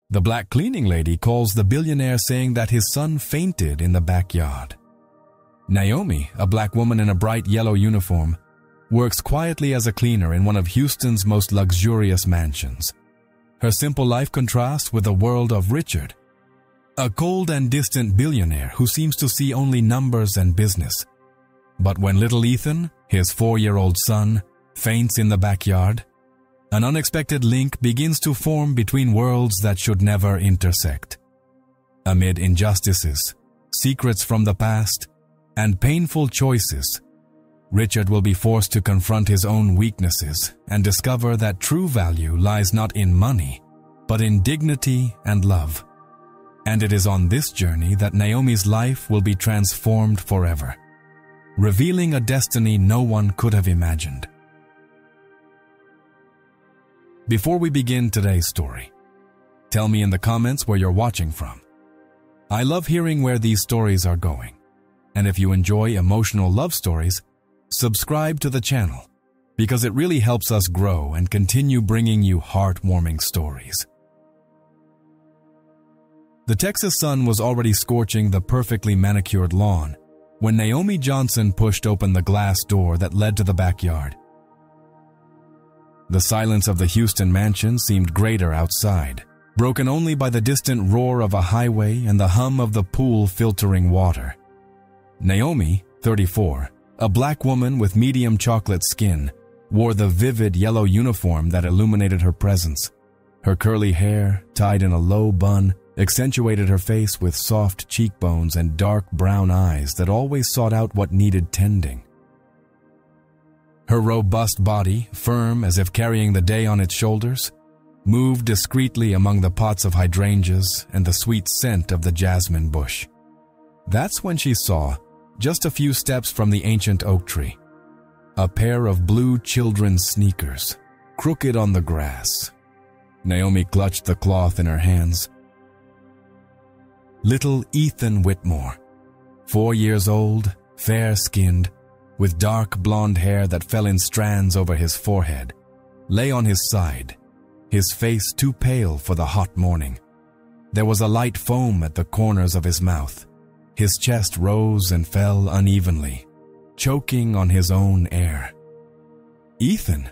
The black cleaning lady calls the billionaire saying that his son fainted in the backyard. Naomi, a black woman in a bright yellow uniform, works quietly as a cleaner in one of Houston's most luxurious mansions. Her simple life contrasts with the world of Richard, a cold and distant billionaire who seems to see only numbers and business. But when little Ethan, his 4-year-old son, faints in the backyard, an unexpected link begins to form between worlds that should never intersect. Amid injustices, secrets from the past, and painful choices, Richard will be forced to confront his own weaknesses and discover that true value lies not in money, but in dignity and love. And it is on this journey that Naomi's life will be transformed forever, revealing a destiny no one could have imagined. Before we begin today's story, tell me in the comments where you're watching from. I love hearing where these stories are going. And if you enjoy emotional love stories, subscribe to the channel because it really helps us grow and continue bringing you heartwarming stories. The Texas sun was already scorching the perfectly manicured lawn when Naomi Johnson pushed open the glass door that led to the backyard. The silence of the Houston mansion seemed greater outside, broken only by the distant roar of a highway and the hum of the pool filtering water. Naomi, 34, a black woman with medium chocolate skin, wore the vivid yellow uniform that illuminated her presence. Her curly hair, tied in a low bun, accentuated her face with soft cheekbones and dark brown eyes that always sought out what needed tending. Her robust body, firm as if carrying the day on its shoulders, moved discreetly among the pots of hydrangeas and the sweet scent of the jasmine bush. That's when she saw, just a few steps from the ancient oak tree, a pair of blue children's sneakers, crooked on the grass. Naomi clutched the cloth in her hands. Little Ethan Whitmore, 4 years old, fair-skinned, with dark blonde hair that fell in strands over his forehead, lay on his side, his face too pale for the hot morning. There was a light foam at the corners of his mouth. His chest rose and fell unevenly, choking on his own air. "Ethan!"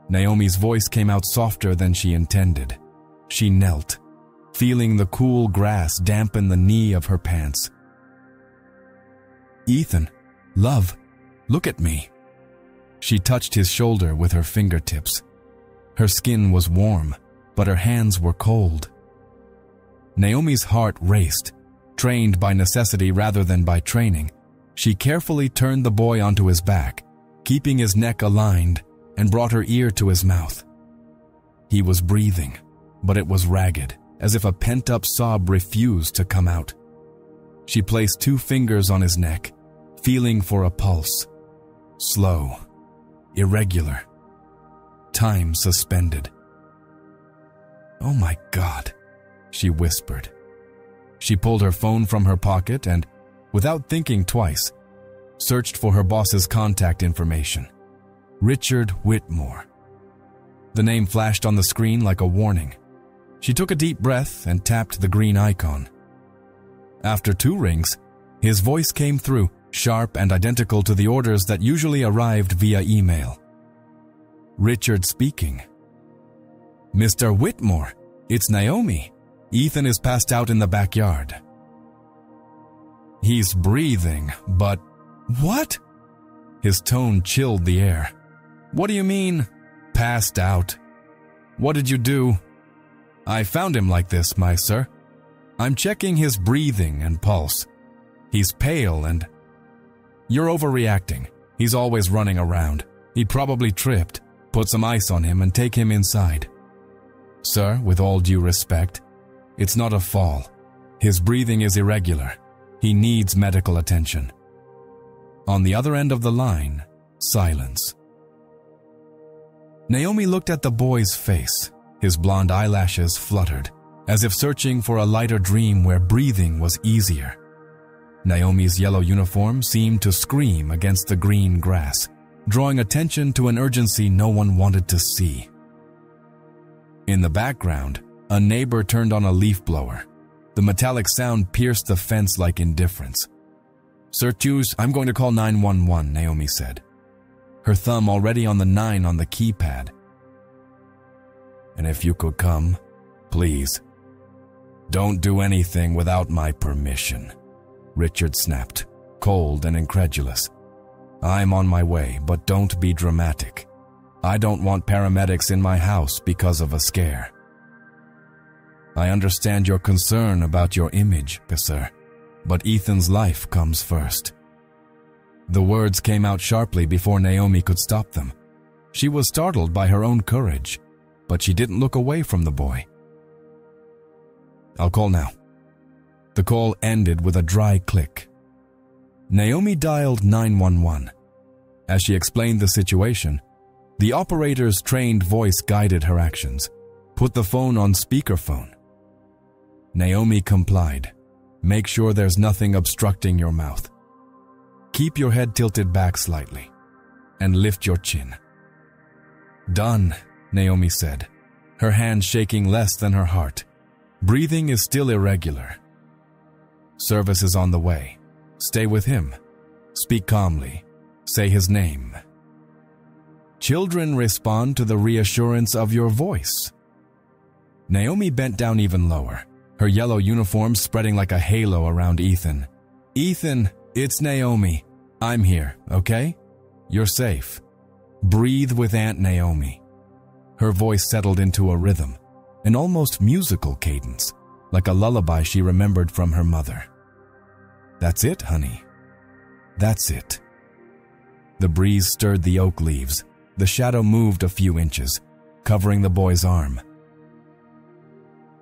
Naomi's voice came out softer than she intended. She knelt, feeling the cool grass dampen the knee of her pants. "Ethan, love, look at me." She touched his shoulder with her fingertips. Her skin was warm, but her hands were cold. Naomi's heart raced. Trained by necessity rather than by training, she carefully turned the boy onto his back, keeping his neck aligned, and brought her ear to his mouth. He was breathing, but it was ragged, as if a pent-up sob refused to come out. She placed 2 fingers on his neck, feeling for a pulse. Slow, irregular, time suspended. "Oh my God," she whispered. She pulled her phone from her pocket and, without thinking twice, searched for her boss's contact information. Richard Whitmore. The name flashed on the screen like a warning. She took a deep breath and tapped the green icon. After 2 rings, his voice came through, sharp and identical to the orders that usually arrived via email. Richard speaking. "Mr. Whitmore, it's Naomi. Ethan is passed out in the backyard." "He's breathing, but..." "What?" His tone chilled the air. "What do you mean, passed out? What did you do?" "I found him like this, my sir. I'm checking his breathing and pulse. He's pale and..." "You're overreacting. He's always running around. He probably tripped. Put some ice on him and take him inside." "Sir, with all due respect, it's not a fall. His breathing is irregular. He needs medical attention." On the other end of the line, silence. Naomi looked at the boy's face. His blonde eyelashes fluttered, as if searching for a lighter dream where breathing was easier. Naomi's yellow uniform seemed to scream against the green grass, drawing attention to an urgency no one wanted to see. In the background, A neighbor turned on a leaf blower. The metallic sound pierced the fence like indifference. "Sir Hughes, I'm going to call 911, Naomi said, her thumb already on the 9 on the keypad. "And if you could come, please. Don't do anything without my permission," Richard snapped, cold and incredulous. "I'm on my way, but don't be dramatic. I don't want paramedics in my house because of a scare." "I understand your concern about your image, sir, but Ethan's life comes first." The words came out sharply before Naomi could stop them. She was startled by her own courage, but she didn't look away from the boy. "I'll call now." The call ended with a dry click. Naomi dialed 911. As she explained the situation, the operator's trained voice guided her actions. "Put the phone on speakerphone." Naomi complied. "Make sure there's nothing obstructing your mouth. Keep your head tilted back slightly, and lift your chin." "Done," Naomi said, her hand shaking less than her heart. Breathing is still irregular. "Service is on the way. Stay with him. Speak calmly. Say his name." "Children respond to the reassurance of your voice." Naomi bent down even lower, her yellow uniform spreading like a halo around Ethan. "Ethan, it's Naomi. I'm here, okay? You're safe. Breathe with Aunt Naomi." Her voice settled into a rhythm, an almost musical cadence, like a lullaby she remembered from her mother. "That's it, honey. That's it." The breeze stirred the oak leaves. The shadow moved a few inches, covering the boy's arm.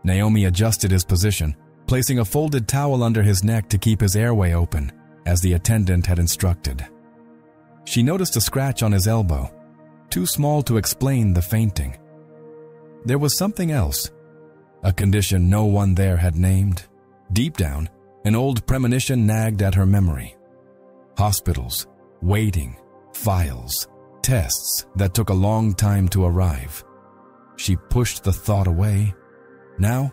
Naomi adjusted his position, placing a folded towel under his neck to keep his airway open, as the attendant had instructed. She noticed a scratch on his elbow, too small to explain the fainting. There was something else, a condition no one there had named. Deep down, an old premonition nagged at her memory. Hospitals, waiting, files, tests that took a long time to arrive. She pushed the thought away. Now,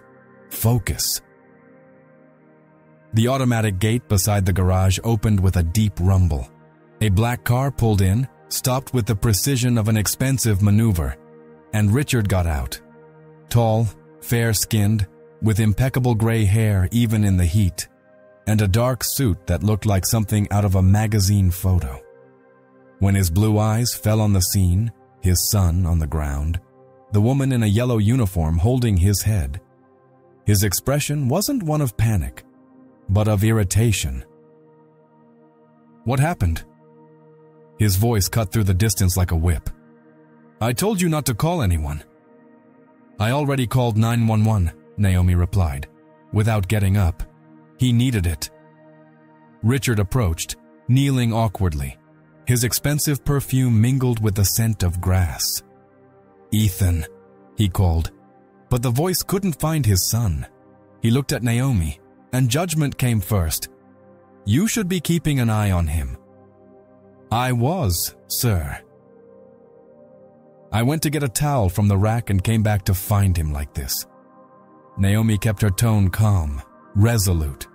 focus. The automatic gate beside the garage opened with a deep rumble. A black car pulled in, stopped with the precision of an expensive maneuver, and Richard got out. Tall, fair-skinned, with impeccable gray hair even in the heat, and a dark suit that looked like something out of a magazine photo. When his blue eyes fell on the scene, his son on the ground, the woman in a yellow uniform holding his head, his expression wasn't one of panic, but of irritation. "What happened?" His voice cut through the distance like a whip. "I told you not to call anyone." "I already called 911, Naomi replied, without getting up. He needed it. Richard approached, kneeling awkwardly. His expensive perfume mingled with the scent of grass. "Ethan," he called, but the voice couldn't find his son. He looked at Naomi, and judgment came first. "You should be keeping an eye on him." "I was, sir." "I went to get a towel from the rack and came back to find him like this." Naomi kept her tone calm, resolute.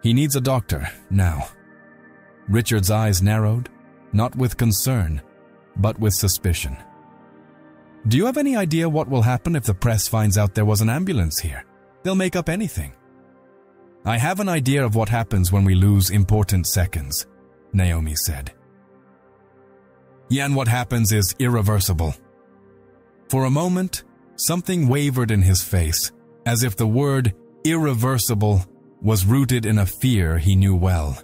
"He needs a doctor, now." Richard's eyes narrowed, not with concern, but with suspicion. "Do you have any idea what will happen if the press finds out there was an ambulance here? They'll make up anything." "I have an idea of what happens when we lose important seconds," Naomi said. "Yeah, and what happens is irreversible." For a moment, something wavered in his face, as if the word irreversible was rooted in a fear he knew well.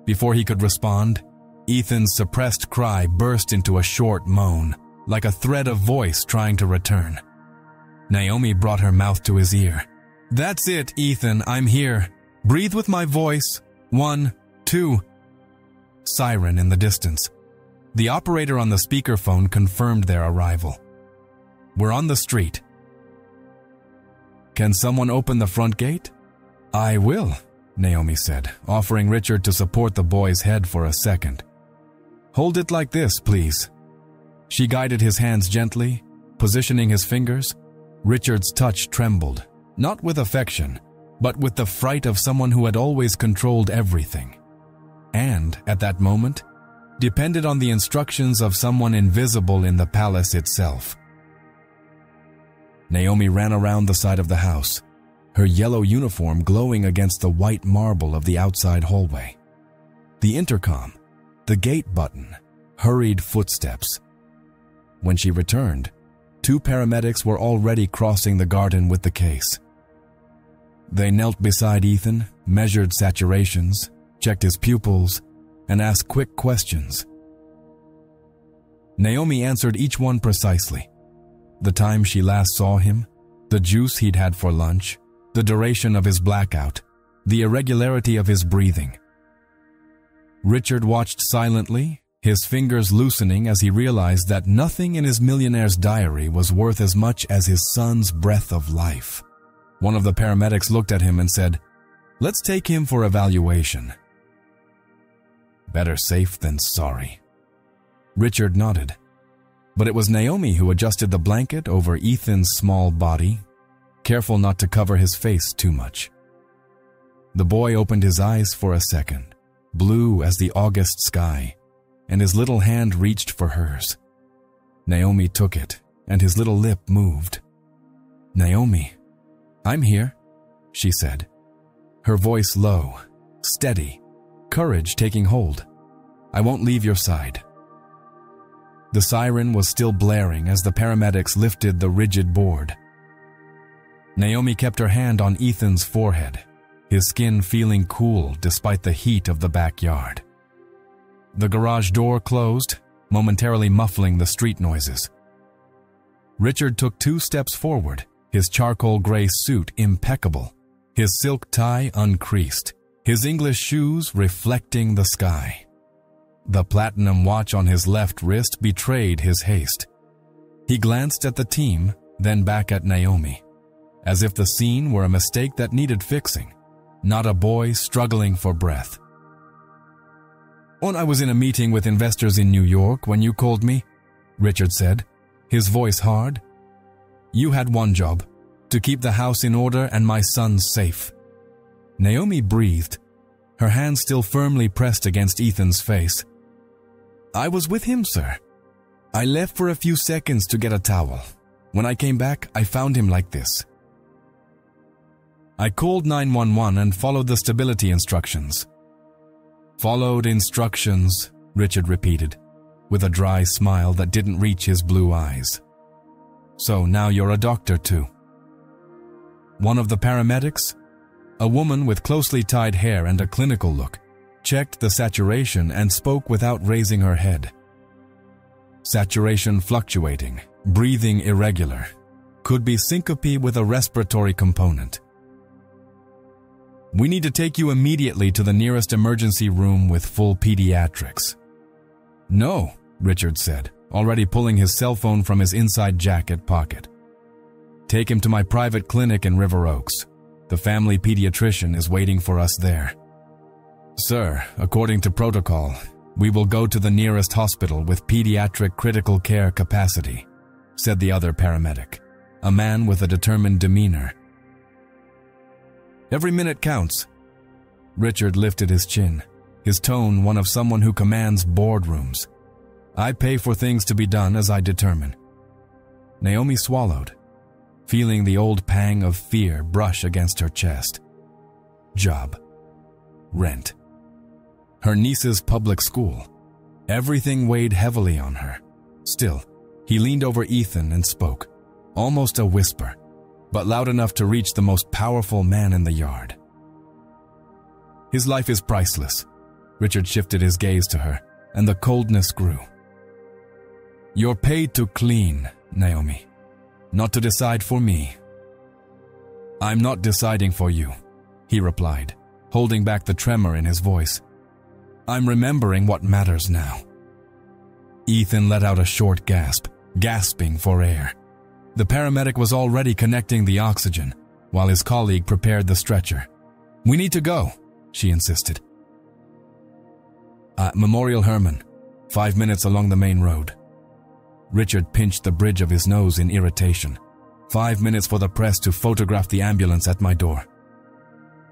Before he could respond, Ethan's suppressed cry burst into a short moan, like a thread of voice trying to return. Naomi brought her mouth to his ear. "That's it, Ethan, I'm here. Breathe with my voice. 1, 2. Siren in the distance. The operator on the speakerphone confirmed their arrival. "We're on the street." "Can someone open the front gate?" "I will," Naomi said, offering Richard to support the boy's head for a second. "Hold it like this, please." She guided his hands gently, positioning his fingers, Richard's touch trembled, not with affection, but with the fright of someone who had always controlled everything. And, at that moment, depended on the instructions of someone invisible in the palace itself. Naomi ran around the side of the house, her yellow uniform glowing against the white marble of the outside hallway. The intercom, the gate button, hurried footsteps. When she returned, 2 paramedics were already crossing the garden with the case. They knelt beside Ethan, measured saturations, checked his pupils, and asked quick questions. Naomi answered each one precisely. The time she last saw him, the juice he'd had for lunch, the duration of his blackout, the irregularity of his breathing. Richard watched silently, his fingers loosening as he realized that nothing in his millionaire's diary was worth as much as his son's breath of life. One of the paramedics looked at him and said, "Let's take him for evaluation." Better safe than sorry. Richard nodded, but it was Naomi who adjusted the blanket over Ethan's small body, careful not to cover his face too much. The boy opened his eyes for a second, blue as the August sky, and his little hand reached for hers. Naomi took it, and his little lip moved. "Naomi, I'm here," she said, her voice low, steady, courage taking hold. "I won't leave your side." The siren was still blaring as the paramedics lifted the rigid board. Naomi kept her hand on Ethan's forehead, his skin feeling cool despite the heat of the backyard. The garage door closed, momentarily muffling the street noises. Richard took 2 steps forward, his charcoal gray suit impeccable, his silk tie uncreased, his English shoes reflecting the sky. The platinum watch on his left wrist betrayed his haste. He glanced at the team, then back at Naomi, as if the scene were a mistake that needed fixing, not a boy struggling for breath. "When I was in a meeting with investors in New York when you called me," Richard said, his voice hard. "You had one job, to keep the house in order and my sons safe." Naomi breathed, her hand still firmly pressed against Ethan's face. "I was with him, sir. I left for a few seconds to get a towel. When I came back, I found him like this." "I called 911 and followed the stability instructions." "Followed instructions," Richard repeated, with a dry smile that didn't reach his blue eyes. "So now you're a doctor too." One of the paramedics, a woman with closely tied hair and a clinical look, checked the saturation and spoke without raising her head. Saturation fluctuating, breathing irregular, could be syncope with a respiratory component. "We need to take you immediately to the nearest emergency room with full pediatrics." "No," Richard said, already pulling his cell phone from his inside jacket pocket. "Take him to my private clinic in River Oaks. The family pediatrician is waiting for us there." "Sir, according to protocol, we will go to the nearest hospital with pediatric critical care capacity," said the other paramedic, a man with a determined demeanor. "Every minute counts." Richard lifted his chin, his tone one of someone who commands boardrooms. "I pay for things to be done as I determine." Naomi swallowed, feeling the old pang of fear brush against her chest. Job. Rent. Her niece's public school. Everything weighed heavily on her. Still, he leaned over Ethan and spoke, almost a whisper, but loud enough to reach the most powerful man in the yard. "His life is priceless." Richard shifted his gaze to her, and the coldness grew. "You're paid to clean, Naomi, not to decide for me." "I'm not deciding for you," he replied, holding back the tremor in his voice. "I'm remembering what matters now." Ethan let out a short gasp, gasping for air. The paramedic was already connecting the oxygen, while his colleague prepared the stretcher. "We need to go," she insisted. Memorial Herman, 5 minutes along the main road." Richard pinched the bridge of his nose in irritation. 5 minutes for the press to photograph the ambulance at my door.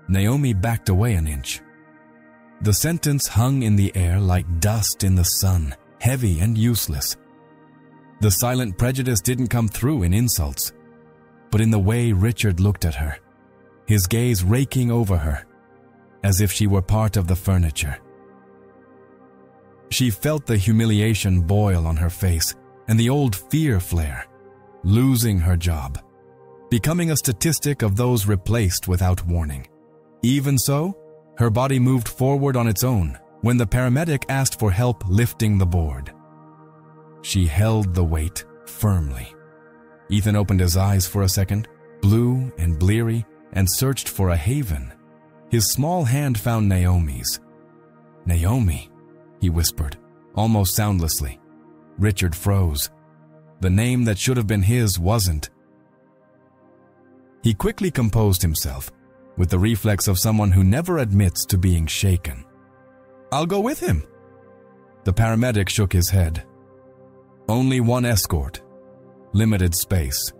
Naomi backed away an inch. The sentence hung in the air like dust in the sun, heavy and useless. The silent prejudice didn't come through in insults, but in the way Richard looked at her, his gaze raking over her, as if she were part of the furniture. She felt the humiliation boil on her face and the old fear flare, losing her job, becoming a statistic of those replaced without warning. Even so, her body moved forward on its own when the paramedic asked for help lifting the board. She held the weight firmly. Ethan opened his eyes for a second, blue and bleary, and searched for a haven. His small hand found Naomi's. "Naomi," he whispered, almost soundlessly. Richard froze. The name that should have been his wasn't. He quickly composed himself, with the reflex of someone who never admits to being shaken. "I'll go with him." The paramedic shook his head. "Only one escort. Limited space."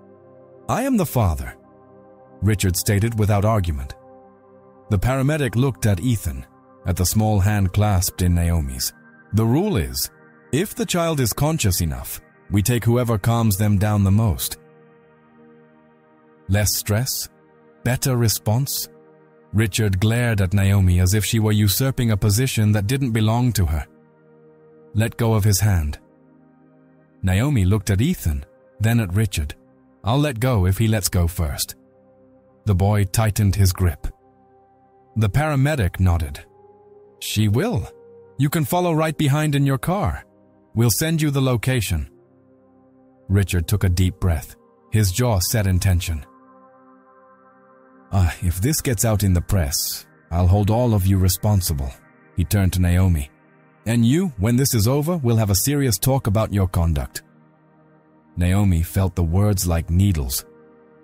"I am the father," Richard stated without argument. The paramedic looked at Ethan, at the small hand clasped in Naomi's. "The rule is, if the child is conscious enough, we take whoever calms them down the most." Less stress? Better response? Richard glared at Naomi as if she were usurping a position that didn't belong to her. Let go of his hand. Naomi looked at Ethan, then at Richard. "I'll let go if he lets go first." The boy tightened his grip. The paramedic nodded. "She will. You can follow right behind in your car. We'll send you the location." Richard took a deep breath, his jaw set in tension. If this gets out in the press, I'll hold all of you responsible," he turned to Naomi. "And you, when this is over, we'll have a serious talk about your conduct." Naomi felt the words like needles.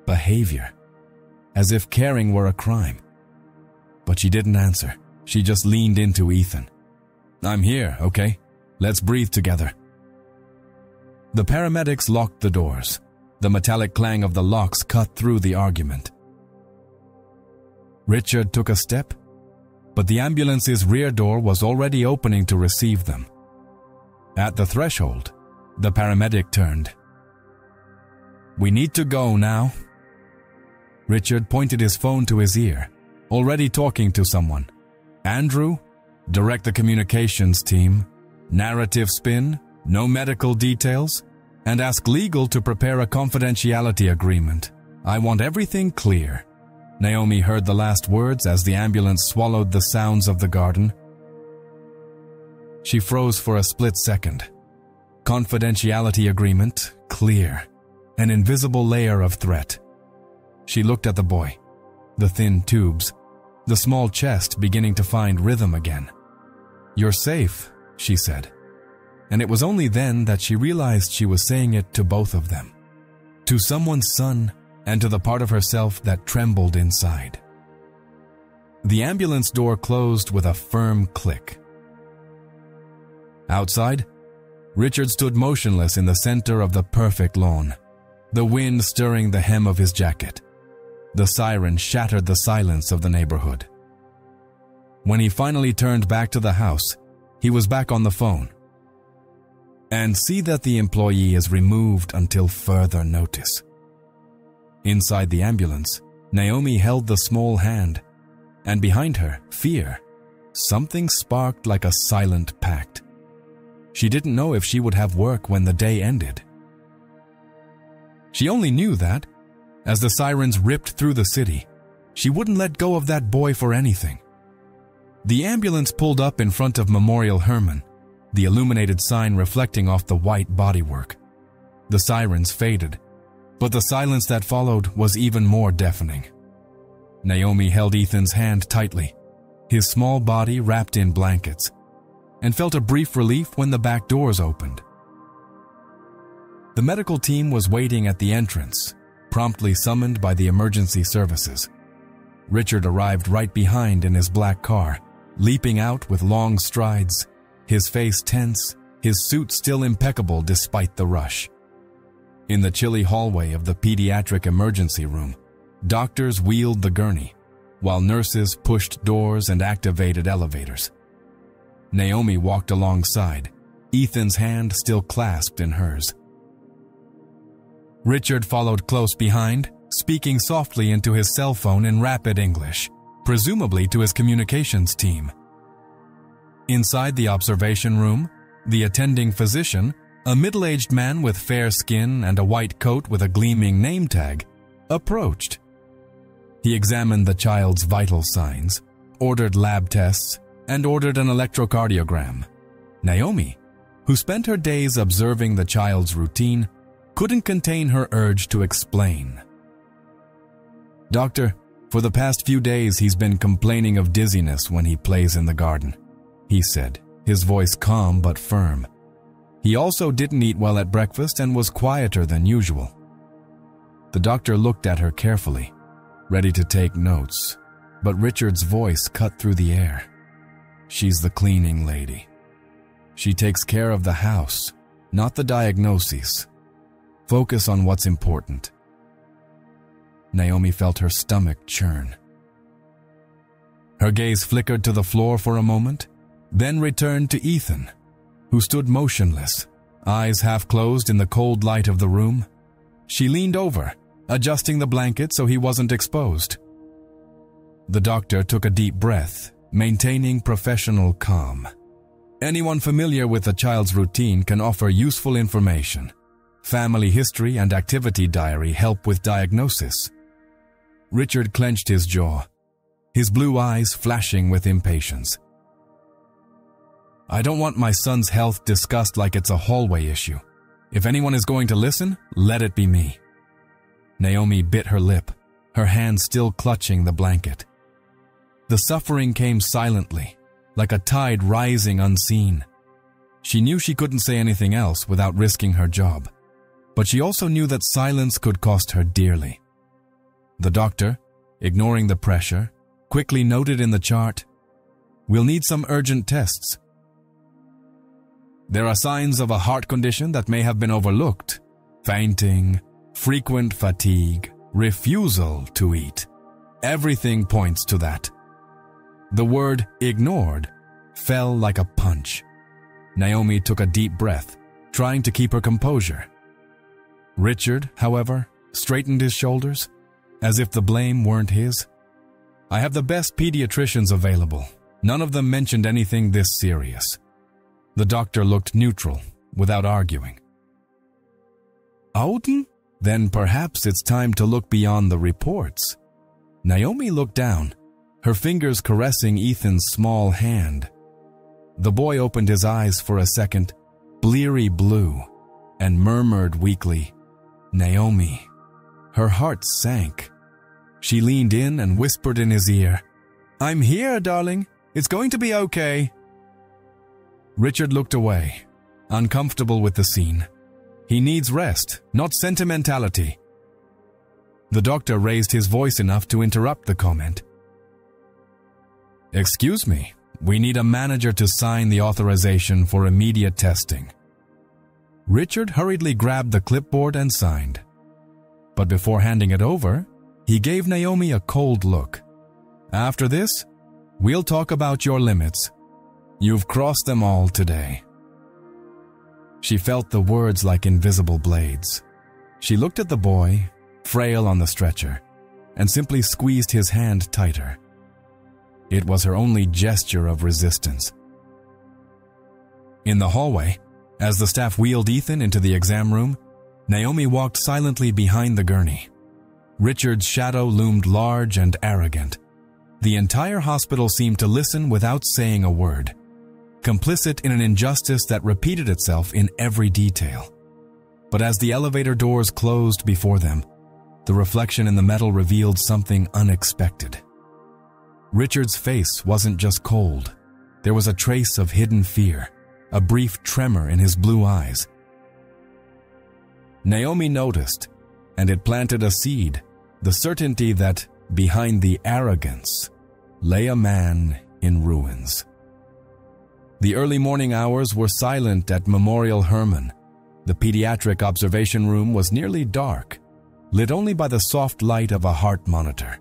Behavior. As if caring were a crime. But she didn't answer. She just leaned into Ethan. "I'm here, okay? Let's breathe together." The paramedics locked the doors. The metallic clang of the locks cut through the argument. Richard took a step, but the ambulance's rear door was already opening to receive them. At the threshold, the paramedic turned. "We need to go now." Richard pointed his phone to his ear, already talking to someone. "Andrew, direct the communications team. Narrative spin, no medical details, and ask legal to prepare a confidentiality agreement. I want everything clear." Naomi heard the last words as the ambulance swallowed the sounds of the garden. She froze for a split second. Confidentiality agreement, clear. An invisible layer of threat. She looked at the boy. The thin tubes. The small chest beginning to find rhythm again. "You're safe," she said. And it was only then that she realized she was saying it to both of them. To someone's son, and to the part of herself that trembled inside. The ambulance door closed with a firm click. Outside, Richard stood motionless in the center of the perfect lawn, the wind stirring the hem of his jacket. The siren shattered the silence of the neighborhood. When he finally turned back to the house, he was back on the phone. "And see that the employee is removed until further notice." Inside the ambulance, Naomi held the small hand, and behind her, fear. Something sparked like a silent pact. She didn't know if she would have work when the day ended. She only knew that, as the sirens ripped through the city, she wouldn't let go of that boy for anything. The ambulance pulled up in front of Memorial Hermann, the illuminated sign reflecting off the white bodywork. The sirens faded, but the silence that followed was even more deafening. Naomi held Ethan's hand tightly, his small body wrapped in blankets, and felt a brief relief when the back doors opened. The medical team was waiting at the entrance, promptly summoned by the emergency services. Richard arrived right behind in his black car, leaping out with long strides, his face tense, his suit still impeccable despite the rush. In the chilly hallway of the pediatric emergency room, doctors wheeled the gurney, while nurses pushed doors and activated elevators. Naomi walked alongside, Ethan's hand still clasped in hers. Richard followed close behind, speaking softly into his cell phone in rapid English, presumably to his communications team. Inside the observation room, the attending physician, a middle-aged man with fair skin and a white coat with a gleaming name tag, approached. He examined the child's vital signs, ordered lab tests, and ordered an electrocardiogram. Naomi, who spent her days observing the child's routine, couldn't contain her urge to explain. "Doctor, for the past few days he's been complaining of dizziness when he plays in the garden," he said, his voice calm but firm. He also didn't eat well at breakfast and was quieter than usual. The doctor looked at her carefully, ready to take notes, but Richard's voice cut through the air. "She's the cleaning lady. She takes care of the house, not the diagnoses. Focus on what's important." Naomi felt her stomach churn. Her gaze flickered to the floor for a moment, then returned to Ethan, who stood motionless, eyes half closed in the cold light of the room. She leaned over, adjusting the blanket so he wasn't exposed. The doctor took a deep breath, maintaining professional calm. Anyone familiar with a child's routine can offer useful information. Family history and activity diary help with diagnosis. Richard clenched his jaw, his blue eyes flashing with impatience. "I don't want my son's health discussed like it's a hallway issue. If anyone is going to listen, let it be me." Naomi bit her lip, her hand still clutching the blanket. The suffering came silently, like a tide rising unseen. She knew she couldn't say anything else without risking her job, but she also knew that silence could cost her dearly. The doctor, ignoring the pressure, quickly noted in the chart, "We'll need some urgent tests. There are signs of a heart condition that may have been overlooked: fainting, frequent fatigue, refusal to eat. Everything points to that." The word "ignored" fell like a punch. Naomi took a deep breath, trying to keep her composure. Richard, however, straightened his shoulders, as if the blame weren't his. "I have the best pediatricians available. None of them mentioned anything this serious." The doctor looked neutral, without arguing. "Auden? Then perhaps it's time to look beyond the reports." Naomi looked down, her fingers caressing Ethan's small hand. The boy opened his eyes for a second, bleary blue, and murmured weakly, "Naomi." Her heart sank. She leaned in and whispered in his ear, "I'm here, darling. It's going to be okay." Richard looked away, uncomfortable with the scene. He needs rest, not sentimentality. The doctor raised his voice enough to interrupt the comment. "Excuse me, we need a manager to sign the authorization for immediate testing." Richard hurriedly grabbed the clipboard and signed. But before handing it over, he gave Naomi a cold look. "After this, we'll talk about your limits. You've crossed them all today." She felt the words like invisible blades. She looked at the boy, frail on the stretcher, and simply squeezed his hand tighter. It was her only gesture of resistance. In the hallway, as the staff wheeled Ethan into the exam room, Naomi walked silently behind the gurney. Richard's shadow loomed large and arrogant. The entire hospital seemed to listen without saying a word, complicit in an injustice that repeated itself in every detail. But as the elevator doors closed before them, the reflection in the metal revealed something unexpected. Richard's face wasn't just cold. There was a trace of hidden fear, a brief tremor in his blue eyes. Naomi noticed, and it planted a seed, the certainty that behind the arrogance lay a man in ruins. The early morning hours were silent at Memorial Hermann. The pediatric observation room was nearly dark, lit only by the soft light of a heart monitor.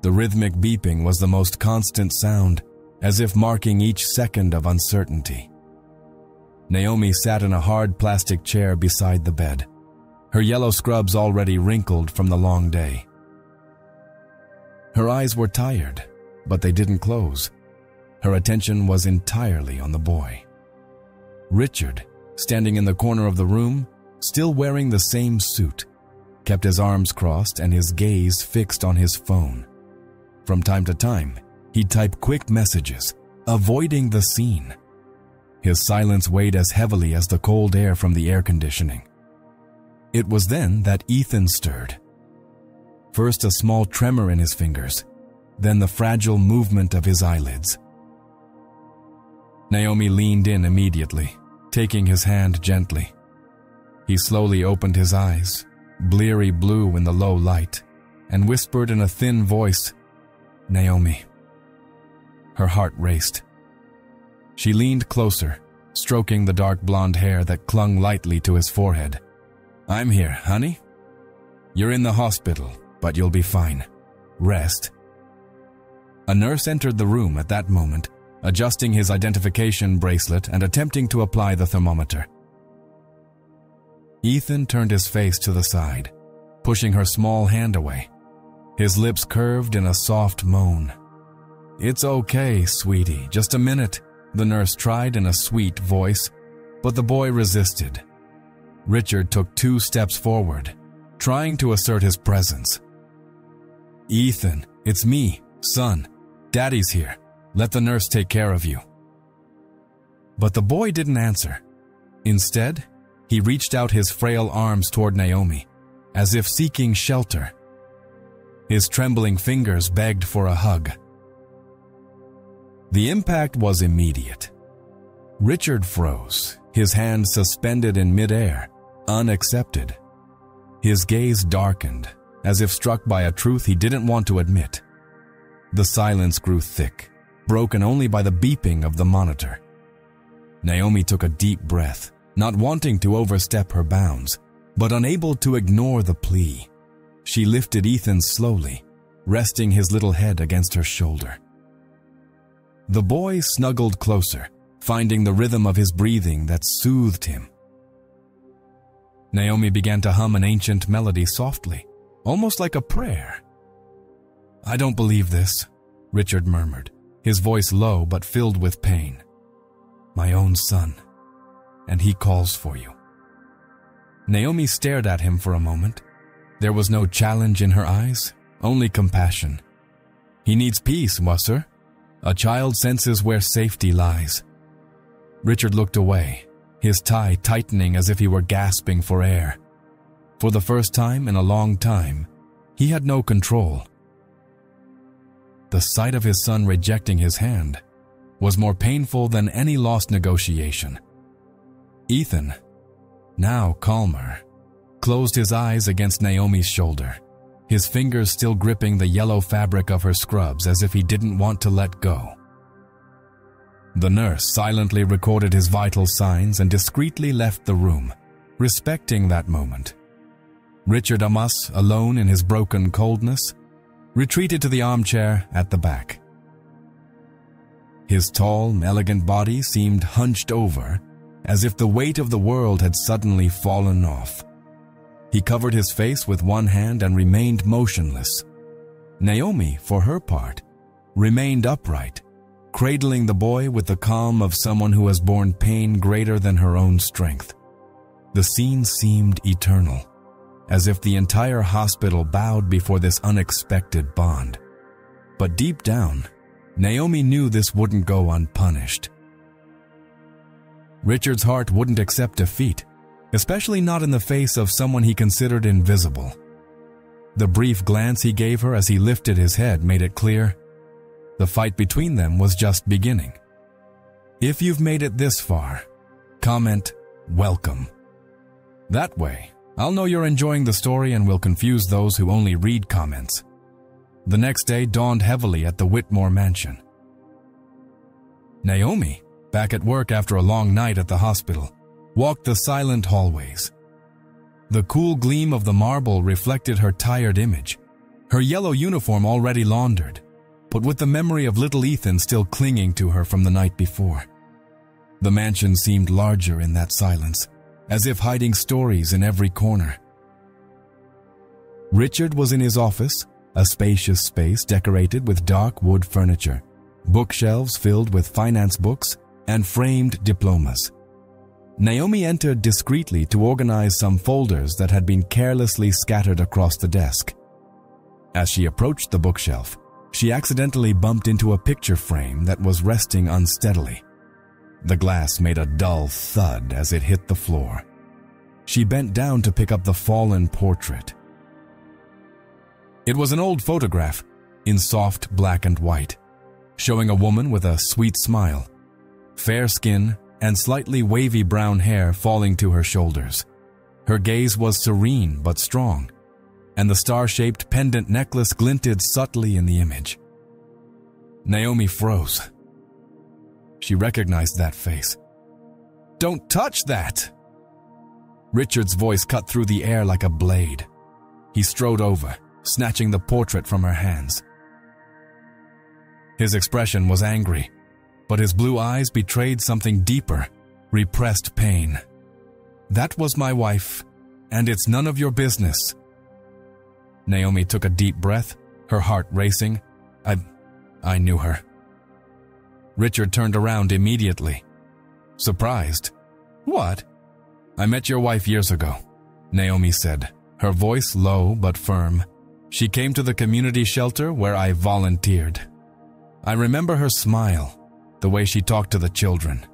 The rhythmic beeping was the most constant sound, as if marking each second of uncertainty. Naomi sat in a hard plastic chair beside the bed, her yellow scrubs already wrinkled from the long day. Her eyes were tired, but they didn't close. Her attention was entirely on the boy. Richard, standing in the corner of the room, still wearing the same suit, kept his arms crossed and his gaze fixed on his phone. From time to time, he'd type quick messages, avoiding the scene. His silence weighed as heavily as the cold air from the air conditioning. It was then that Ethan stirred. First a small tremor in his fingers, then the fragile movement of his eyelids. Naomi leaned in immediately, taking his hand gently. He slowly opened his eyes, bleary blue in the low light, and whispered in a thin voice, "Naomi." Her heart raced. She leaned closer, stroking the dark blonde hair that clung lightly to his forehead. "I'm here, honey. You're in the hospital, but you'll be fine. Rest." A nurse entered the room at that moment, adjusting his identification bracelet and attempting to apply the thermometer. Ethan turned his face to the side, pushing her small hand away. His lips curved in a soft moan. "It's okay, sweetie, just a minute," the nurse tried in a sweet voice, but the boy resisted. Richard took 2 steps forward, trying to assert his presence. "Ethan, it's me, son. Daddy's here. Let the nurse take care of you." But the boy didn't answer. Instead, he reached out his frail arms toward Naomi, as if seeking shelter. His trembling fingers begged for a hug. The impact was immediate. Richard froze, his hands suspended in midair, unaccepted. His gaze darkened, as if struck by a truth he didn't want to admit. The silence grew thick, broken only by the beeping of the monitor. Naomi took a deep breath, not wanting to overstep her bounds, but unable to ignore the plea. She lifted Ethan slowly, resting his little head against her shoulder. The boy snuggled closer, finding the rhythm of his breathing that soothed him. Naomi began to hum an ancient melody softly, almost like a prayer. "I don't believe this," Richard murmured, his voice low but filled with pain. "My own son, and he calls for you." Naomi stared at him for a moment. There was no challenge in her eyes, only compassion. "He needs peace, Wasser. A child senses where safety lies." Richard looked away, his tie tightening as if he were gasping for air. For the first time in a long time, he had no control. The sight of his son rejecting his hand was more painful than any lost negotiation. Ethan, now calmer, closed his eyes against Naomi's shoulder, his fingers still gripping the yellow fabric of her scrubs as if he didn't want to let go. The nurse silently recorded his vital signs and discreetly left the room, respecting that moment. Richard Amos, alone in his broken coldness, retreated to the armchair at the back. His tall, elegant body seemed hunched over, as if the weight of the world had suddenly fallen off. He covered his face with one hand and remained motionless. Naomi, for her part, remained upright, cradling the boy with the calm of someone who has borne pain greater than her own strength. The scene seemed eternal, as if the entire hospital bowed before this unexpected bond. But deep down, Naomi knew this wouldn't go unpunished. Richard's heart wouldn't accept defeat, especially not in the face of someone he considered invisible. The brief glance he gave her as he lifted his head made it clear the fight between them was just beginning. If you've made it this far, comment "Welcome." That way, I'll know you're enjoying the story and will confuse those who only read comments. The next day dawned heavily at the Whitmore mansion. Naomi, back at work after a long night at the hospital, walked the silent hallways. The cool gleam of the marble reflected her tired image, her yellow uniform already laundered, but with the memory of little Ethan still clinging to her from the night before. The mansion seemed larger in that silence, as if hiding stories in every corner. Richard was in his office, a spacious space decorated with dark wood furniture, bookshelves filled with finance books, and framed diplomas. Naomi entered discreetly to organize some folders that had been carelessly scattered across the desk. As she approached the bookshelf, she accidentally bumped into a picture frame that was resting unsteadily. The glass made a dull thud as it hit the floor. She bent down to pick up the fallen portrait. It was an old photograph, in soft black and white, showing a woman with a sweet smile, fair skin, and slightly wavy brown hair falling to her shoulders. Her gaze was serene but strong, and the star-shaped pendant necklace glinted subtly in the image. Naomi froze. She recognized that face. "Don't touch that!" Richard's voice cut through the air like a blade. He strode over, snatching the portrait from her hands. His expression was angry, but his blue eyes betrayed something deeper, repressed pain. "That was my wife, and it's none of your business." Naomi took a deep breath, her heart racing. I knew her. Richard turned around immediately. Surprised. "What?" "I met your wife years ago," Naomi said, her voice low but firm. "She came to the community shelter where I volunteered. I remember her smile, the way she talked to the children.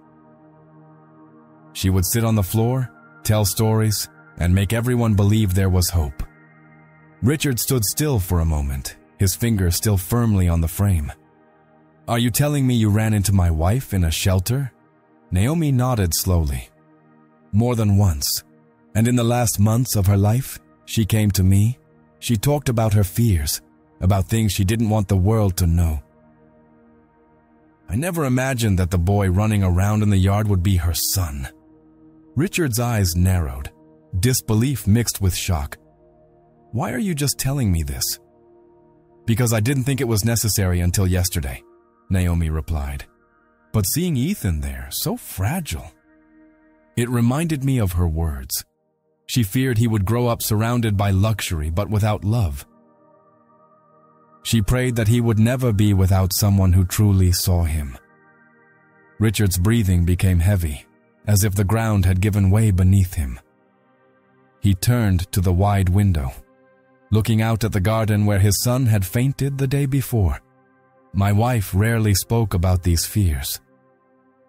She would sit on the floor, tell stories, and make everyone believe there was hope." Richard stood still for a moment, his fingers still firmly on the frame. "Are you telling me you ran into my wife in a shelter?" Naomi nodded slowly. "More than once, and in the last months of her life, she came to me. She talked about her fears, about things she didn't want the world to know. I never imagined that the boy running around in the yard would be her son." Richard's eyes narrowed, disbelief mixed with shock. "Why are you just telling me this?" "Because I didn't think it was necessary until yesterday," Naomi replied. "But seeing Ethan there, so fragile." It reminded me of her words. She feared he would grow up surrounded by luxury but without love. She prayed that he would never be without someone who truly saw him. Richard's breathing became heavy, as if the ground had given way beneath him. He turned to the wide window, looking out at the garden where his son had fainted the day before. "My wife rarely spoke about these fears.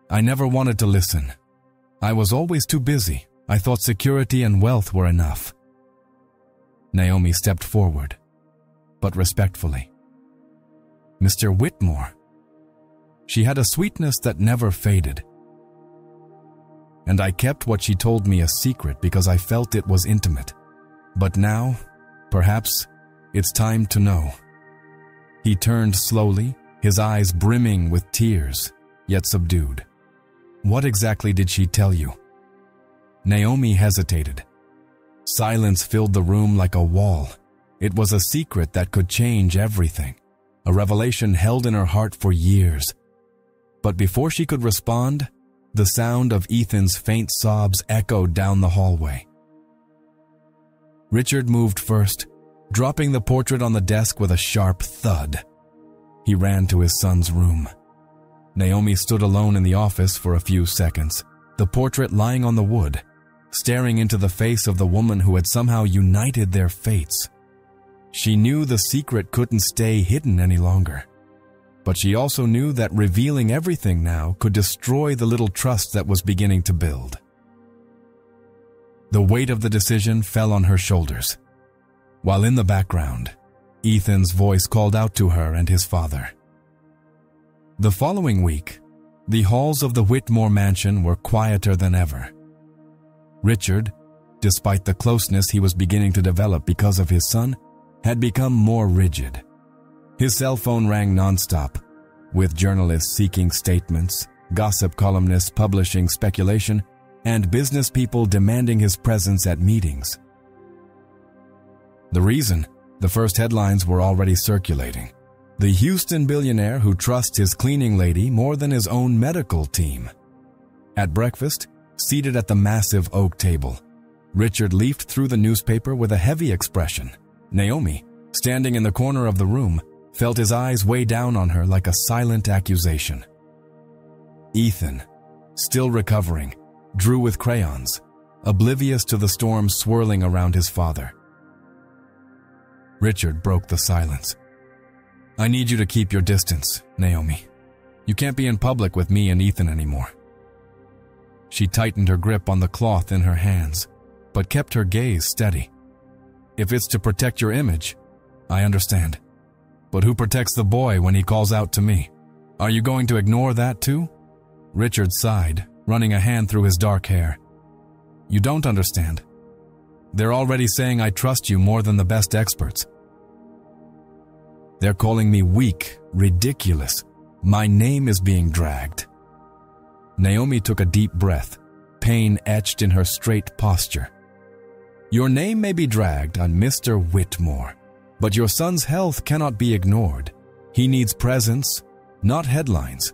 I never wanted to listen. I was always too busy. I thought security and wealth were enough." Naomi stepped forward, but respectfully. "Mr. Whitmore." She had a sweetness that never faded. "And I kept what she told me a secret because I felt it was intimate. But now, perhaps, it's time to know." He turned slowly, his eyes brimming with tears, yet subdued. "What exactly did she tell you?" Naomi hesitated. Silence filled the room like a wall. It was a secret that could change everything, a revelation held in her heart for years. But before she could respond, the sound of Ethan's faint sobs echoed down the hallway. Richard moved first, dropping the portrait on the desk with a sharp thud. He ran to his son's room. Naomi stood alone in the office for a few seconds, the portrait lying on the wood, staring into the face of the woman who had somehow united their fates. She knew the secret couldn't stay hidden any longer, but she also knew that revealing everything now could destroy the little trust that was beginning to build. The weight of the decision fell on her shoulders, while in the background, Ethan's voice called out to her and his father. The following week, the halls of the Whitmore mansion were quieter than ever. Richard, despite the closeness he was beginning to develop because of his son, had become more rigid. His cell phone rang nonstop, with journalists seeking statements, gossip columnists publishing speculation, and business people demanding his presence at meetings. The reason? The first headlines were already circulating. The Houston billionaire who trusts his cleaning lady more than his own medical team. At breakfast, seated at the massive oak table, Richard leafed through the newspaper with a heavy expression. Naomi, standing in the corner of the room, felt his eyes weigh down on her like a silent accusation. Ethan, still recovering, drew with crayons, oblivious to the storm swirling around his father. Richard broke the silence. "I need you to keep your distance, Naomi. You can't be in public with me and Ethan anymore." She tightened her grip on the cloth in her hands, but kept her gaze steady. "If it's to protect your image, I understand. But who protects the boy when he calls out to me? Are you going to ignore that too?" Richard sighed, running a hand through his dark hair. "You don't understand. They're already saying I trust you more than the best experts. They're calling me weak, ridiculous. My name is being dragged." Naomi took a deep breath, pain etched in her straight posture. "Your name may be dragged on Mr. Whitmore, but your son's health cannot be ignored. He needs presence, not headlines."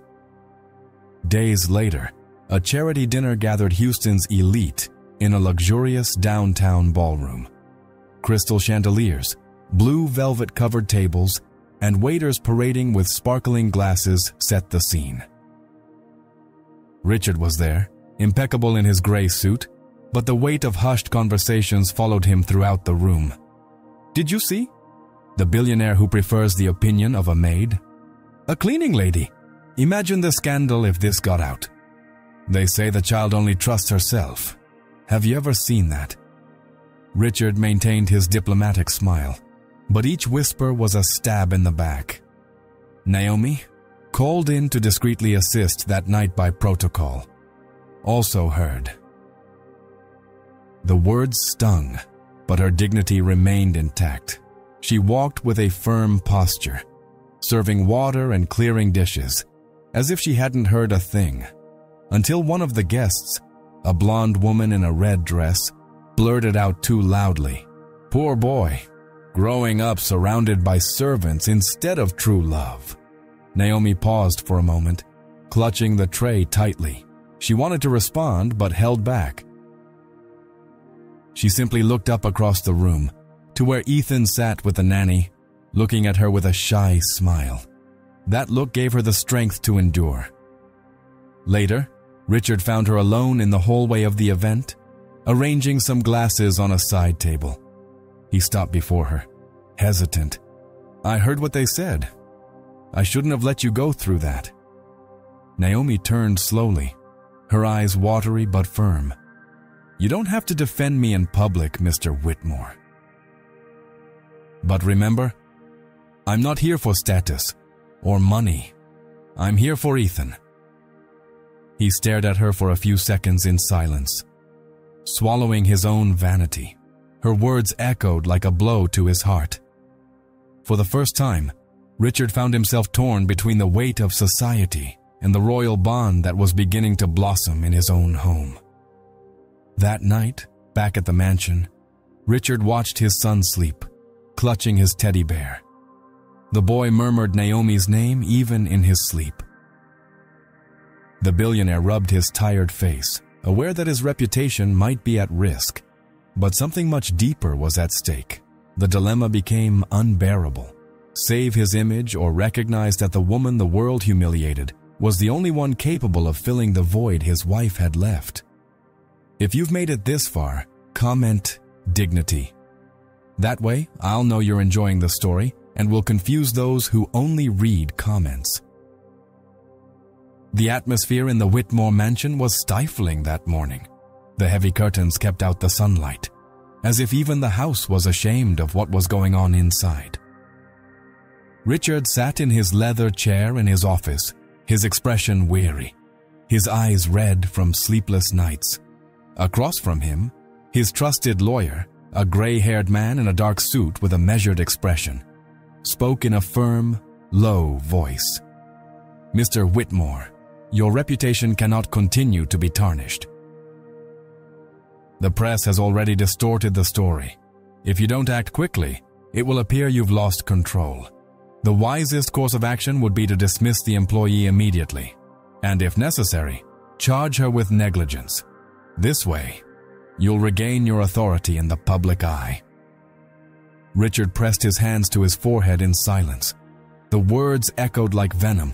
Days later, a charity dinner gathered Houston's elite in a luxurious downtown ballroom. Crystal chandeliers, blue velvet-covered tables, and waiters parading with sparkling glasses set the scene. Richard was there, impeccable in his gray suit, but the weight of hushed conversations followed him throughout the room. "Did you see? The billionaire who prefers the opinion of a maid? A cleaning lady. Imagine the scandal if this got out. They say the child only trusts herself. Have you ever seen that?" Richard maintained his diplomatic smile, but each whisper was a stab in the back. Naomi, called in to discreetly assist that night by protocol, also heard. The words stung, but her dignity remained intact. She walked with a firm posture, serving water and clearing dishes, as if she hadn't heard a thing, until one of the guests, a blonde woman in a red dress, blurted out too loudly, "Poor boy, growing up surrounded by servants instead of true love." Naomi paused for a moment, clutching the tray tightly. She wanted to respond, but held back. She simply looked up across the room, to where Ethan sat with the nanny, looking at her with a shy smile. That look gave her the strength to endure. Later, Richard found her alone in the hallway of the event, arranging some glasses on a side table. He stopped before her, hesitant. "I heard what they said. I shouldn't have let you go through that." Naomi turned slowly, her eyes watery but firm. "You don't have to defend me in public, Mr. Whitmore. But remember, I'm not here for status or money. I'm here for Ethan." He stared at her for a few seconds in silence, swallowing his own vanity. Her words echoed like a blow to his heart. For the first time, Richard found himself torn between the weight of society and the royal bond that was beginning to blossom in his own home. That night, back at the mansion, Richard watched his son sleep, clutching his teddy bear. The boy murmured Naomi's name even in his sleep. The billionaire rubbed his tired face, aware that his reputation might be at risk. But something much deeper was at stake. The dilemma became unbearable. Save his image or recognize that the woman the world humiliated was the only one capable of filling the void his wife had left. If you've made it this far, comment dignity. That way, I'll know you're enjoying the story and will confuse those who only read comments. The atmosphere in the Whitmore mansion was stifling that morning. The heavy curtains kept out the sunlight, as if even the house was ashamed of what was going on inside. Richard sat in his leather chair in his office, his expression weary, his eyes red from sleepless nights. Across from him, his trusted lawyer, a gray-haired man in a dark suit with a measured expression, spoke in a firm, low voice. "Mr. Whitmore, your reputation cannot continue to be tarnished. The press has already distorted the story. If you don't act quickly, it will appear you've lost control. The wisest course of action would be to dismiss the employee immediately, and if necessary, charge her with negligence. This way, you'll regain your authority in the public eye." Richard pressed his hands to his forehead in silence. The words echoed like venom,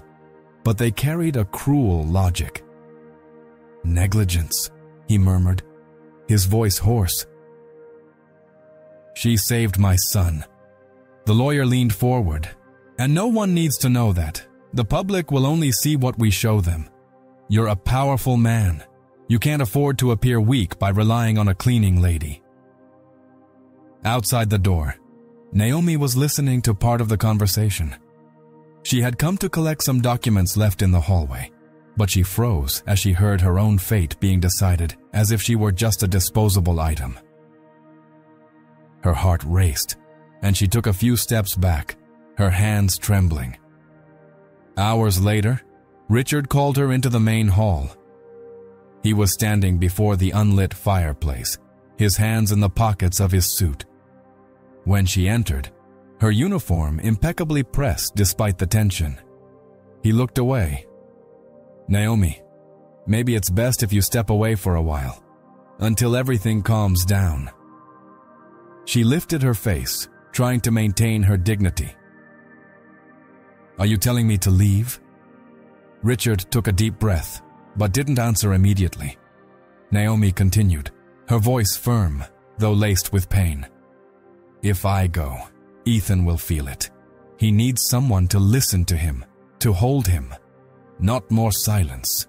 but they carried a cruel logic. "Negligence," he murmured, his voice hoarse. "She saved my son." The lawyer leaned forward. "And no one needs to know that. The public will only see what we show them. You're a powerful man. You can't afford to appear weak by relying on a cleaning lady." Outside the door, Naomi was listening to part of the conversation. She had come to collect some documents left in the hallway, but she froze as she heard her own fate being decided as if she were just a disposable item. Her heart raced, and she took a few steps back, her hands trembling. Hours later, Richard called her into the main hall. He was standing before the unlit fireplace, his hands in the pockets of his suit. When she entered, her uniform impeccably pressed despite the tension. He looked away. "Naomi, maybe it's best if you step away for a while, until everything calms down." She lifted her face, trying to maintain her dignity. "Are you telling me to leave?" Richard took a deep breath, but didn't answer immediately. Naomi continued, her voice firm, though laced with pain. "If I go, Ethan will feel it. He needs someone to listen to him, to hold him, not more silence."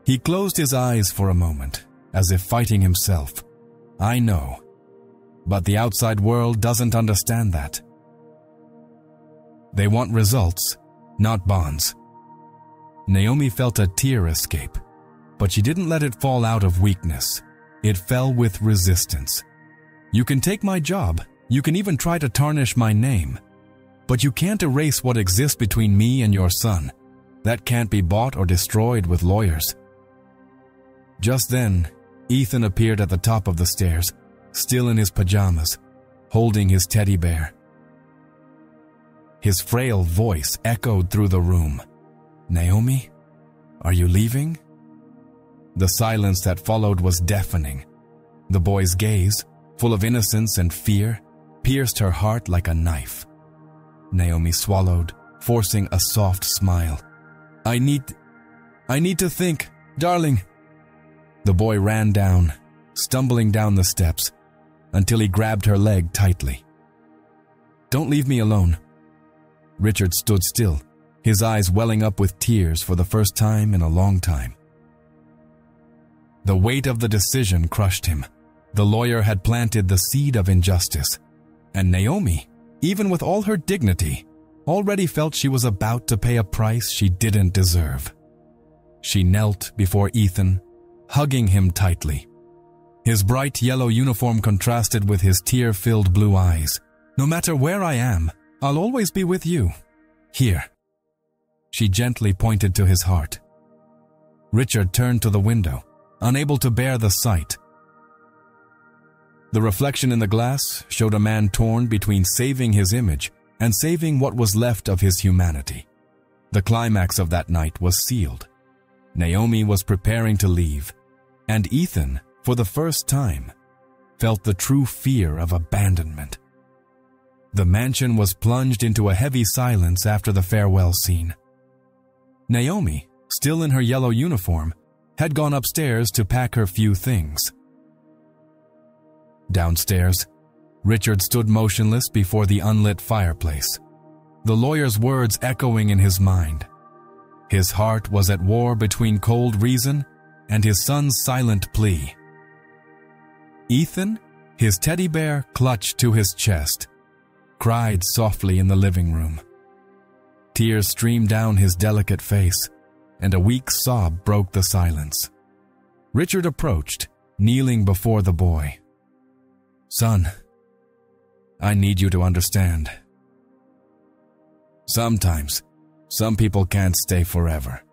He closed his eyes for a moment, as if fighting himself. "I know, but the outside world doesn't understand that. They want results, not bonds." Naomi felt a tear escape, but she didn't let it fall out of weakness. It fell with resistance. "You can take my job, you can even try to tarnish my name, but you can't erase what exists between me and your son. That can't be bought or destroyed with lawyers." Just then, Ethan appeared at the top of the stairs, still in his pajamas, holding his teddy bear. His frail voice echoed through the room. "Naomi, are you leaving?" The silence that followed was deafening. The boy's gaze, full of innocence and fear, pierced her heart like a knife. Naomi swallowed, forcing a soft smile. I need to think, darling." The boy ran down, stumbling down the steps, until he grabbed her leg tightly. "Don't leave me alone." Richard stood still, his eyes welling up with tears for the first time in a long time. The weight of the decision crushed him. The lawyer had planted the seed of injustice, and Naomi, even with all her dignity, already felt she was about to pay a price she didn't deserve. She knelt before Ethan, hugging him tightly. His bright yellow uniform contrasted with his tear-filled blue eyes. "No matter where I am, I'll always be with you. Here." She gently pointed to his heart. Richard turned to the window, unable to bear the sight. The reflection in the glass showed a man torn between saving his image and saving what was left of his humanity. The climax of that night was sealed. Naomi was preparing to leave, and Ethan, for the first time, felt the true fear of abandonment. The mansion was plunged into a heavy silence after the farewell scene. Naomi, still in her yellow uniform, had gone upstairs to pack her few things. Downstairs, Richard stood motionless before the unlit fireplace, the lawyer's words echoing in his mind. His heart was at war between cold reason and his son's silent plea. Ethan, his teddy bear clutched to his chest, cried softly in the living room. Tears streamed down his delicate face, and a weak sob broke the silence. Richard approached, kneeling before the boy. "Son, I need you to understand. Sometimes, some people can't stay forever."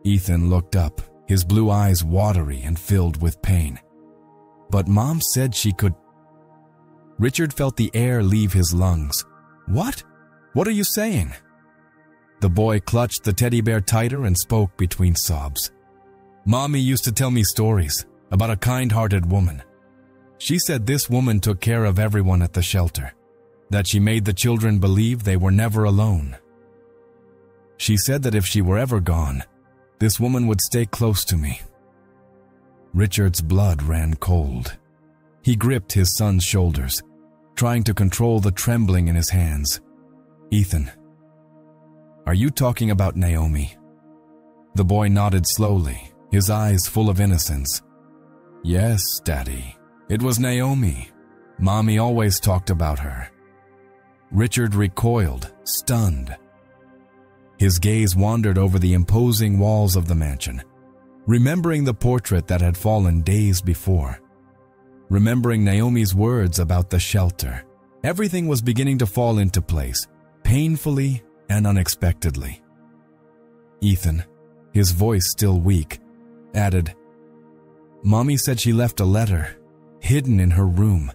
Ethan looked up, his blue eyes watery and filled with pain. "But Mom said she could—" Richard felt the air leave his lungs. "What? What are you saying?" The boy clutched the teddy bear tighter and spoke between sobs. "Mommy used to tell me stories about a kind-hearted woman. She said this woman took care of everyone at the shelter, that she made the children believe they were never alone. She said that if she were ever gone, this woman would stay close to me." Richard's blood ran cold. He gripped his son's shoulders, trying to control the trembling in his hands. "Ethan, are you talking about Naomi?" The boy nodded slowly, his eyes full of innocence. "Yes, Daddy. It was Naomi. Mommy always talked about her." Richard recoiled, stunned. His gaze wandered over the imposing walls of the mansion, remembering the portrait that had fallen days before. Remembering Naomi's words about the shelter. Everything was beginning to fall into place, painfully and unexpectedly. Ethan, his voice still weak, added, "Mommy said she left a letter, hidden in her room.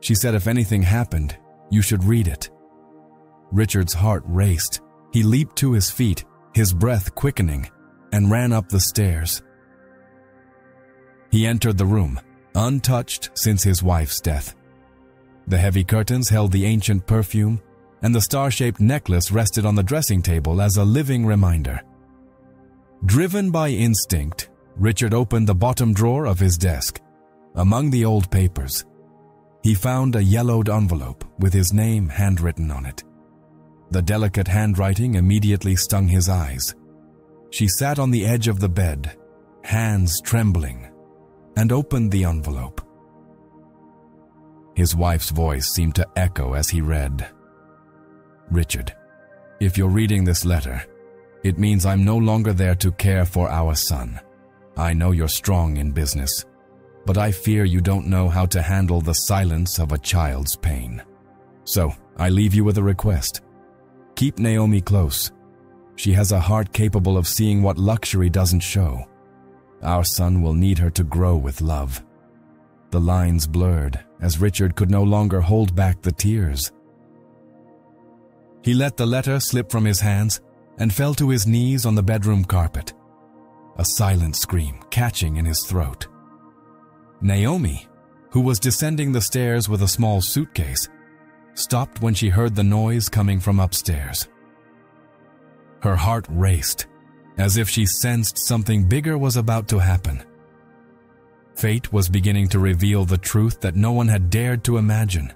She said if anything happened, you should read it." Richard's heart raced. He leaped to his feet, his breath quickening, and ran up the stairs. He entered the room, untouched since his wife's death. The heavy curtains held the ancient perfume, and the star-shaped necklace rested on the dressing table as a living reminder. Driven by instinct, Richard opened the bottom drawer of his desk. Among the old papers, he found a yellowed envelope with his name handwritten on it. The delicate handwriting immediately stung his eyes. She sat on the edge of the bed, hands trembling, and opened the envelope. His wife's voice seemed to echo as he read, "Richard, if you're reading this letter, it means I'm no longer there to care for our son. I know you're strong in business, but I fear you don't know how to handle the silence of a child's pain. So, I leave you with a request. Keep Naomi close. She has a heart capable of seeing what luxury doesn't show. Our son will need her to grow with love." The lines blurred as Richard could no longer hold back the tears. He let the letter slip from his hands and fell to his knees on the bedroom carpet, a silent scream catching in his throat. Naomi, who was descending the stairs with a small suitcase, stopped when she heard the noise coming from upstairs. Her heart raced, as if she sensed something bigger was about to happen. Fate was beginning to reveal the truth that no one had dared to imagine.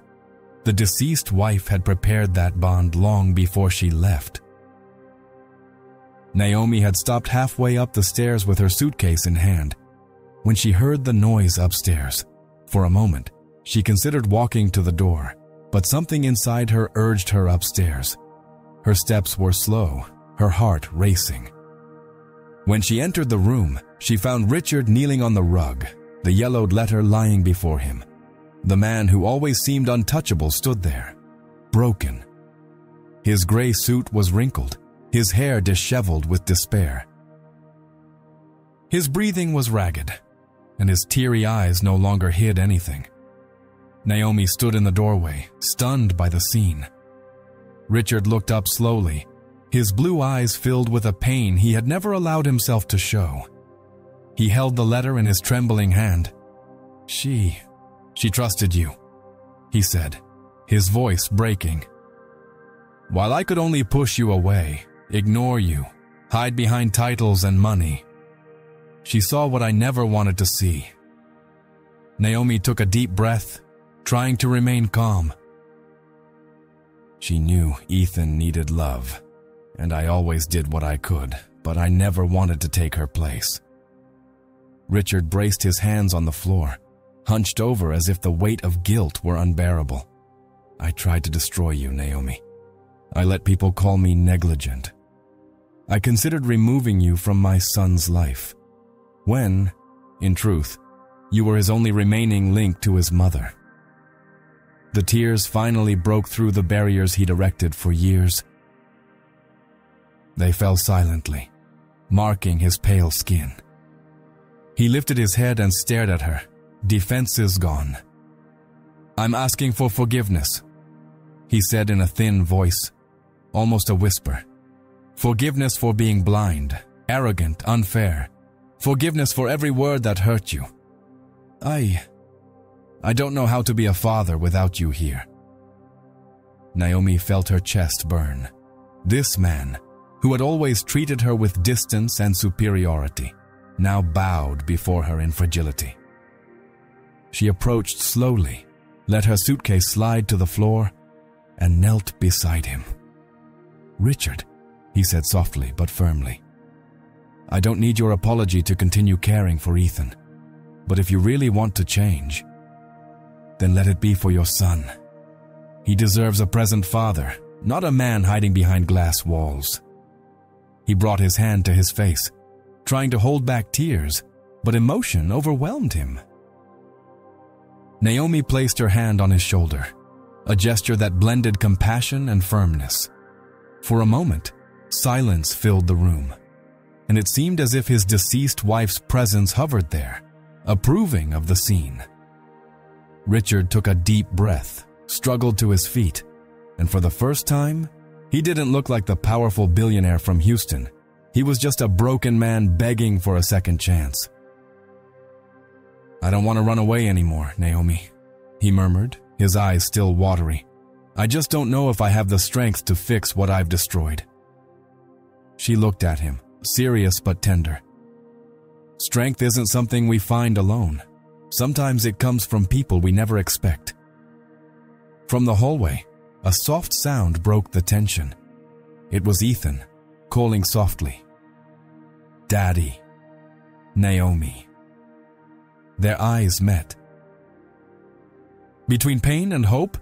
The deceased wife had prepared that bond long before she left. Naomi had stopped halfway up the stairs with her suitcase in hand. When she heard the noise upstairs, for a moment, she considered walking to the door, but something inside her urged her upstairs. Her steps were slow, her heart racing. When she entered the room, she found Richard kneeling on the rug, the yellowed letter lying before him. The man who always seemed untouchable stood there, broken. His gray suit was wrinkled, his hair disheveled with despair. His breathing was ragged, and his teary eyes no longer hid anything. Naomi stood in the doorway, stunned by the scene. Richard looked up slowly, his blue eyes filled with a pain he had never allowed himself to show. He held the letter in his trembling hand. She trusted you," he said, his voice breaking. "While I could only push you away, ignore you, hide behind titles and money, she saw what I never wanted to see." Naomi took a deep breath, trying to remain calm. "She knew Ethan needed love, and I always did what I could, but I never wanted to take her place." Richard braced his hands on the floor, hunched over as if the weight of guilt were unbearable. "I tried to destroy you, Naomi. I let people call me negligent. I considered removing you from my son's life, when, in truth, you were his only remaining link to his mother." The tears finally broke through the barriers he'd erected for years. They fell silently, marking his pale skin, He lifted his head and stared at her, defenses gone. "I'm asking for forgiveness," he said in a thin voice, almost a whisper. "Forgiveness for being blind, arrogant, unfair. Forgiveness for every word that hurt you. I don't know how to be a father without you here." Naomi felt her chest burn. This man, who had always treated her with distance and superiority, now bowed before her in fragility. She approached slowly, let her suitcase slide to the floor, and knelt beside him. "Richard," he said softly but firmly, "I don't need your apology to continue caring for Ethan. But if you really want to change, then let it be for your son. He deserves a present father, not a man hiding behind glass walls." He brought his hand to his face, trying to hold back tears, but emotion overwhelmed him. Naomi placed her hand on his shoulder, a gesture that blended compassion and firmness. For a moment, silence filled the room, and it seemed as if his deceased wife's presence hovered there, approving of the scene. Richard took a deep breath, struggled to his feet, and for the first time, he didn't look like the powerful billionaire from Houston. He was just a broken man begging for a second chance. "I don't want to run away anymore, Naomi," he murmured, his eyes still watery. "I just don't know if I have the strength to fix what I've destroyed." She looked at him, serious but tender. "Strength isn't something we find alone. Sometimes it comes from people we never expect." From the hallway, a soft sound broke the tension. It was Ethan, calling softly, "Daddy." Naomi. Their eyes met. Between pain and hope,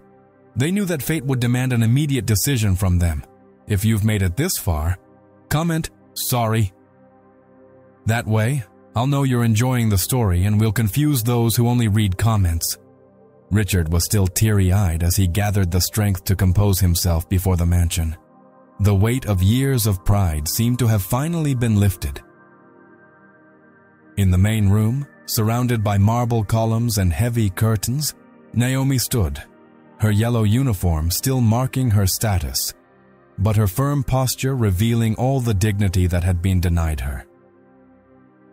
they knew that fate would demand an immediate decision from them. If you've made it this far, comment, "Sorry." That way, I'll know you're enjoying the story and we'll confuse those who only read comments. Richard was still teary-eyed as he gathered the strength to compose himself before the mansion. The weight of years of pride seemed to have finally been lifted. In the main room, surrounded by marble columns and heavy curtains, Naomi stood, her yellow uniform still marking her status, but her firm posture revealing all the dignity that had been denied her.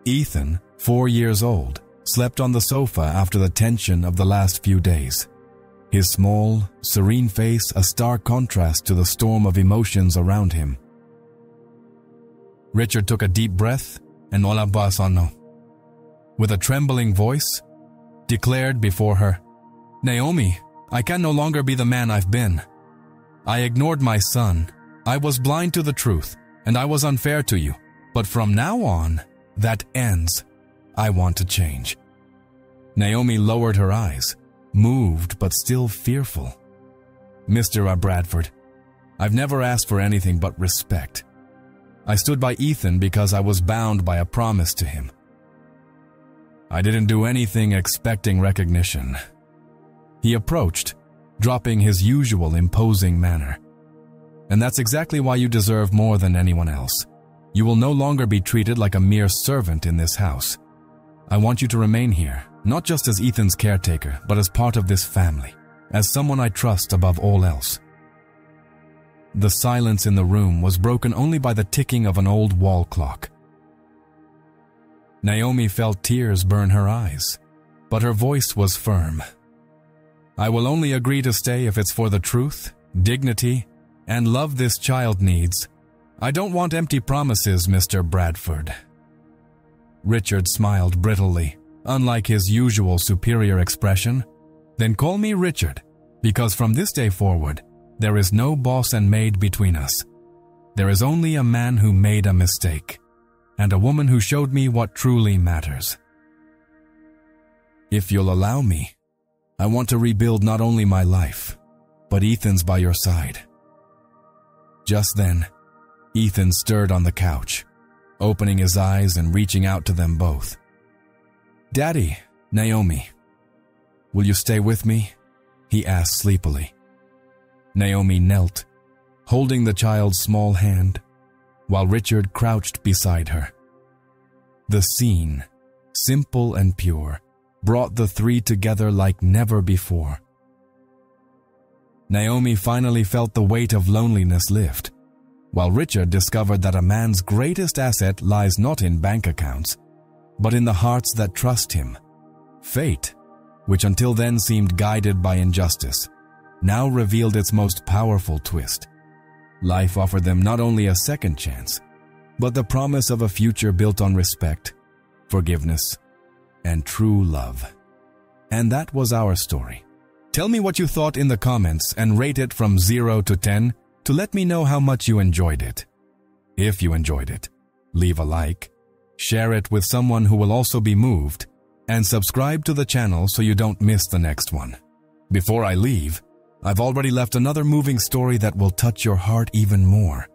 Ethan, 4 years old, slept on the sofa after the tension of the last few days, his small, serene face a stark contrast to the storm of emotions around him. Richard took a deep breath and with a trembling voice, declared before her, "Naomi, I can no longer be the man I've been. I ignored my son, I was blind to the truth, and I was unfair to you. But from now on, that ends. I want to change." Naomi lowered her eyes, moved but still fearful. "Mr. Bradford, I've never asked for anything but respect. I stood by Ethan because I was bound by a promise to him. I didn't do anything expecting recognition." He approached, dropping his usual imposing manner. "And that's exactly why you deserve more than anyone else. You will no longer be treated like a mere servant in this house. I want you to remain here, not just as Ethan's caretaker, but as part of this family, as someone I trust above all else." The silence in the room was broken only by the ticking of an old wall clock. Naomi felt tears burn her eyes, but her voice was firm. "I will only agree to stay if it's for the truth, dignity, and love this child needs. I don't want empty promises, Mr. Bradford." Richard smiled brittlely, unlike his usual superior expression. "Then call me Richard, because from this day forward, there is no boss and maid between us. There is only a man who made a mistake, and a woman who showed me what truly matters. If you'll allow me, I want to rebuild not only my life, but Ethan's by your side." Just then, Ethan stirred on the couch, opening his eyes and reaching out to them both. "Daddy, Naomi, will you stay with me?" he asked sleepily. Naomi knelt, holding the child's small hand, while Richard crouched beside her. The scene, simple and pure, brought the three together like never before. Naomi finally felt the weight of loneliness lift, while Richard discovered that a man's greatest asset lies not in bank accounts, but in the hearts that trust him. Fate, which until then seemed guided by injustice, now revealed its most powerful twist. Life offered them not only a second chance, but the promise of a future built on respect, forgiveness, and true love. And that was our story. Tell me what you thought in the comments and rate it from 0 to 10 to let me know how much you enjoyed it. If you enjoyed it, leave a like, share it with someone who will also be moved, and subscribe to the channel so you don't miss the next one. Before I leave, I've already left another moving story that will touch your heart even more.